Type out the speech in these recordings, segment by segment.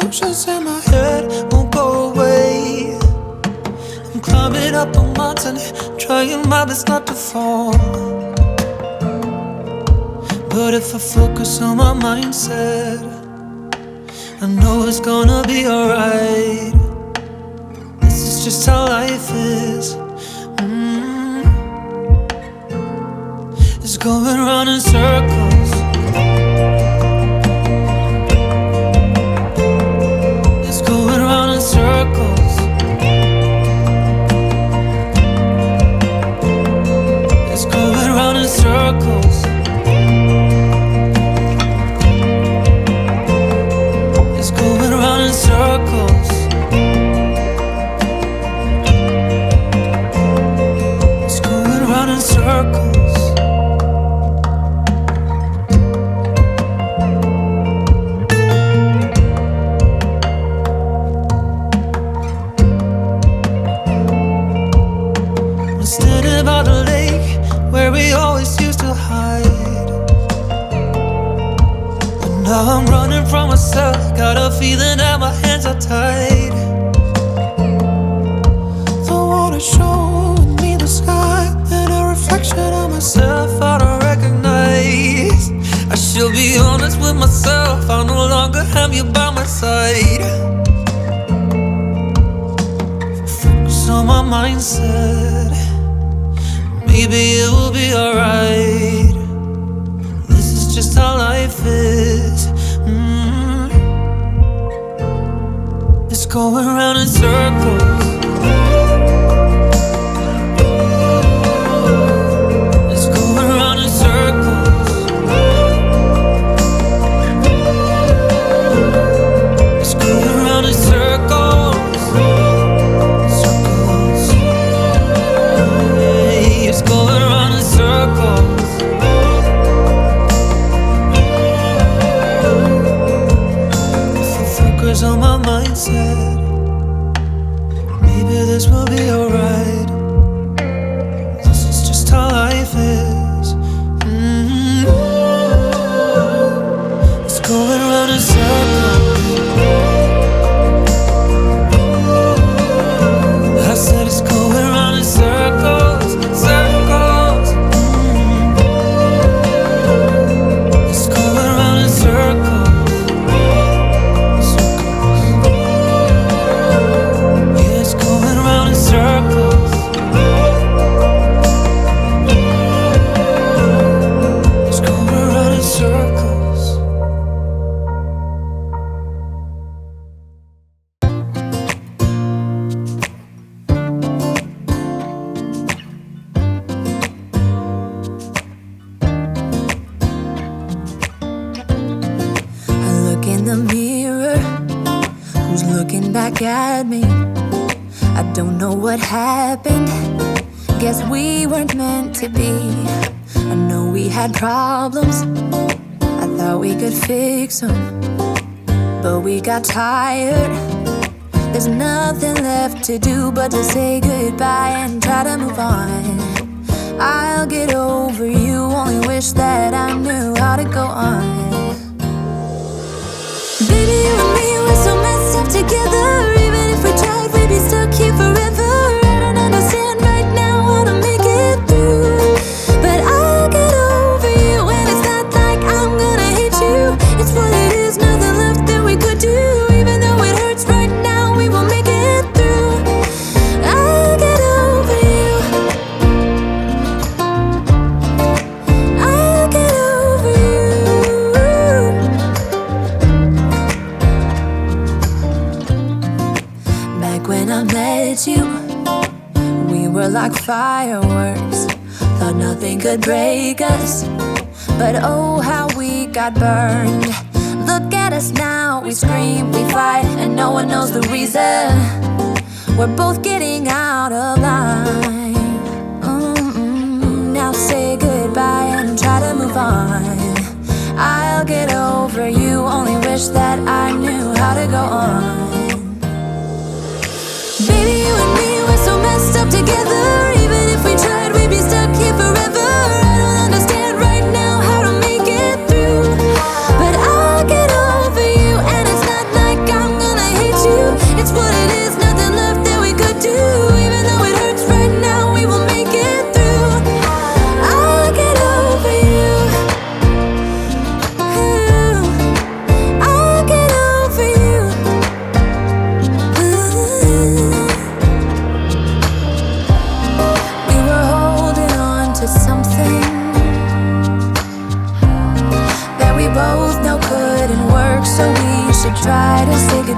emotions in my head won't go away. I'm climbing up a mountain, trying my best not to fall. But if I focus on my mindset, I know it's gonna be alright. This is just how life is. It's going round in circles. It's going round in circles. It's going round in circles. It's going round in circles. It's going round in circles. Standing by the lake where we always used to hide, but now I'm running from myself. Got a feeling that my hands are tied. The water showing me the sky and a reflection of myself I don't recognize. I should be honest with myself, I no longer have you by my side. Focus on my mindset, maybe it will be alright. This is just how life is. It's going round in circles. It's going round in circles. It's going round in circles. Circles. It's going round in circles. If I focus on my mindset, maybe this will be alright. This is just how life is. It's going round in circles. I said it's going round in circles. Circles. It's going round in circles. Circles. Yeah, it's going round in circles. It's going round in circles. I look in the mirror, who's looking back at me? I don't know what happened, guess we weren't meant to be. I know we had problems, I thought we could fix them, but we got tired. There's nothing left to do but to say goodbye and try to move on. I'll get over you, only wish that I knew how to go on. Baby, you and me, we're so messed up together. Even if we tried, we'd be stuck here forever. I don't understand right now how to make it through, but I'll get over you, and it's not like I'm gonna hate you. It's what it is, nothing left that we could do. Even though it hurts right now, we will make it through. I'll get over you. I'll get over you. Back when I met you, we were like fireworks. Thought nothing could break us, but oh how we got burned. Look at us now, we scream, we fight, and no one knows the reason. We're both getting out of line. Now say goodbye and try to move on. I'll get over you, only wish that I knew how to go on. Baby, you and me, we're so messed up together. Even if we tried, we'd be stuck here forever. I don't understand right now how to make it through, but I'll get over you, and it's not like I'm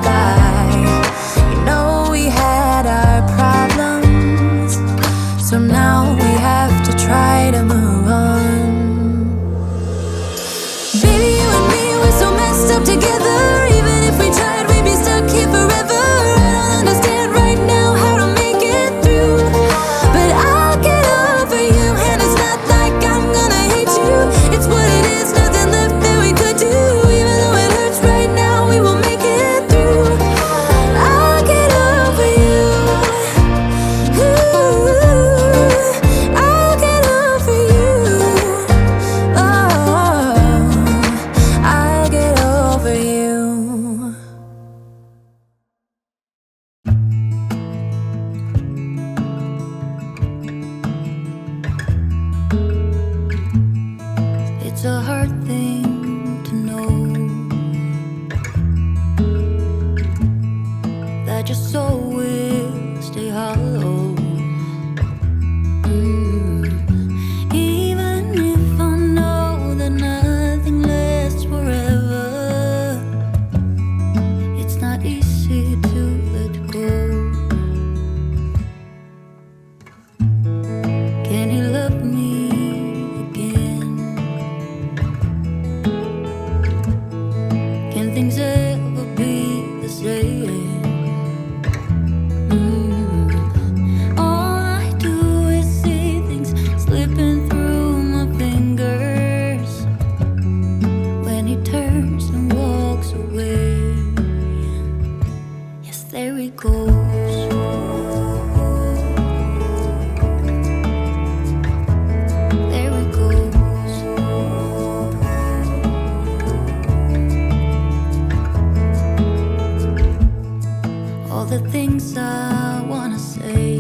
goodbye. You know we had our problems, so now we have to try to move on. Baby, you and me, we're so messed up together. Even if we tried, we'd be stuck here forever. I don't understand right now how to make it through, but I'll get over you. And it's not like I'm gonna hate you. It's what it is, nothing left that we could do. Even though it hurts right now, we will make it through. I'll get over you. Ooh, I'll get over you. Oh, I'll get over you. It's a hard thing to know that your soul will stay hollow. Even if I know that nothing lasts forever, it's not easy to let go. Can you love me again? Can things ever be the same? All I do is see things slipping through my fingers when he turns and walks away. Yes, there he goes. There he goes. All the things I wanna say,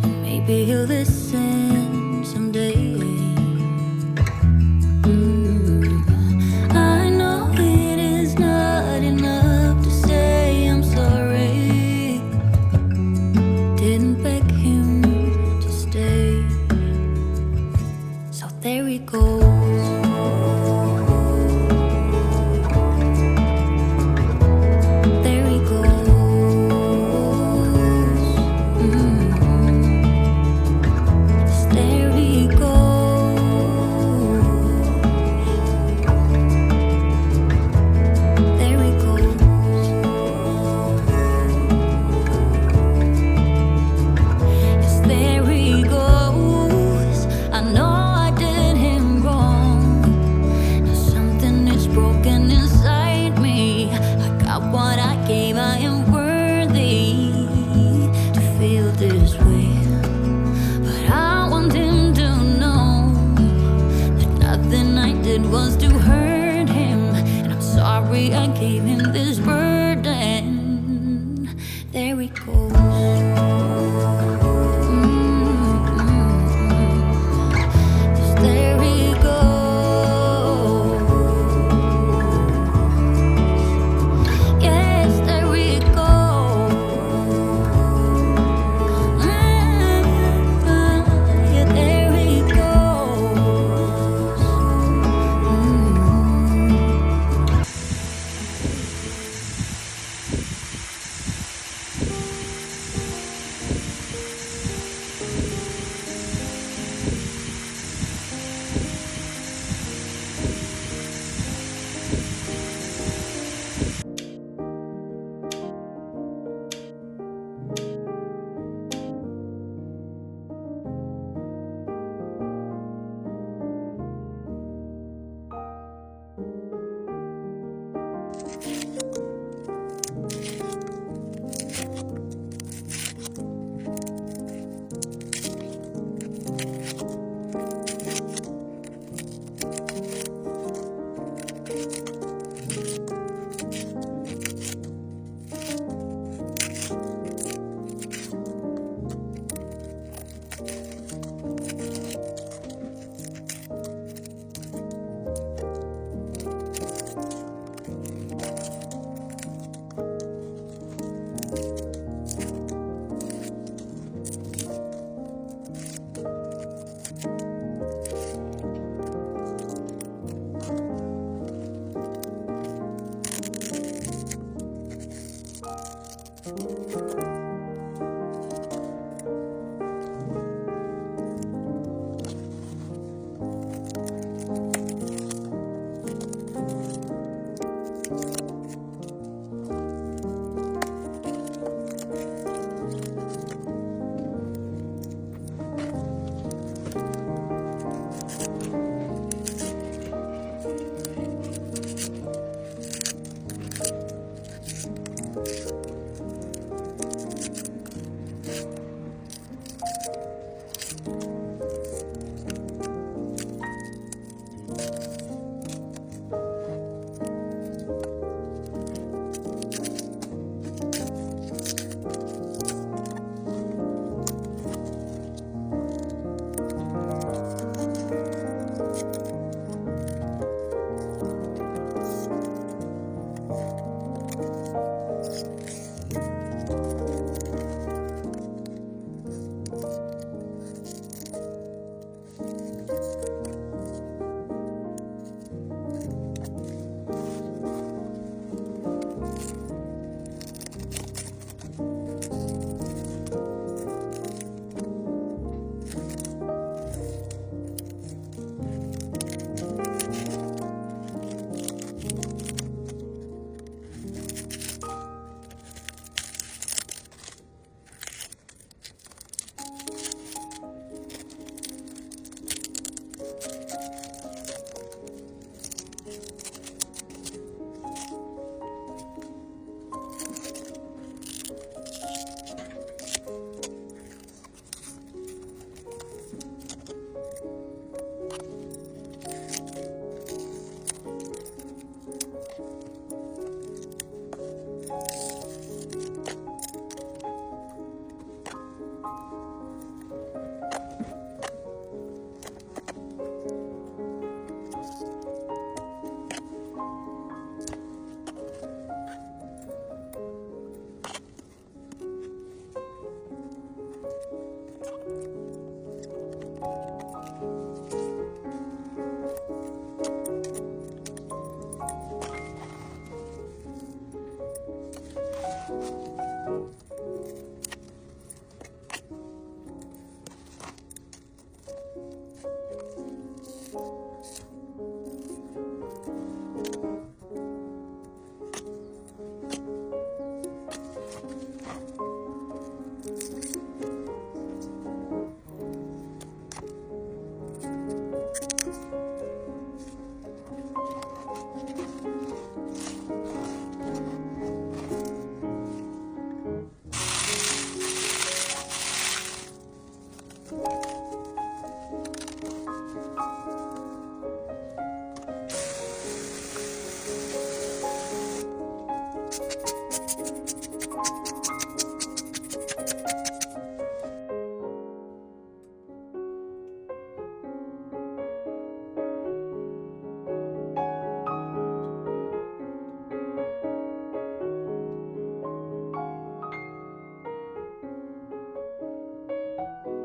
and maybe he'll listen someday. I know it is not enough to say I'm sorry. Didn't beg him to stay, so there he goes. There he goes. Yes, there he goes. There he goes. Yes, there he goes. I know I did him wrong. Now something is broken inside me. I got what I gave. I am worthy to feel this way, but I want him to know that nothing I did was to hurt him, and I'm sorry I gave him this burden. There he goes. Yes, there he goes. Yes, there he goes. Yeah, there he goes.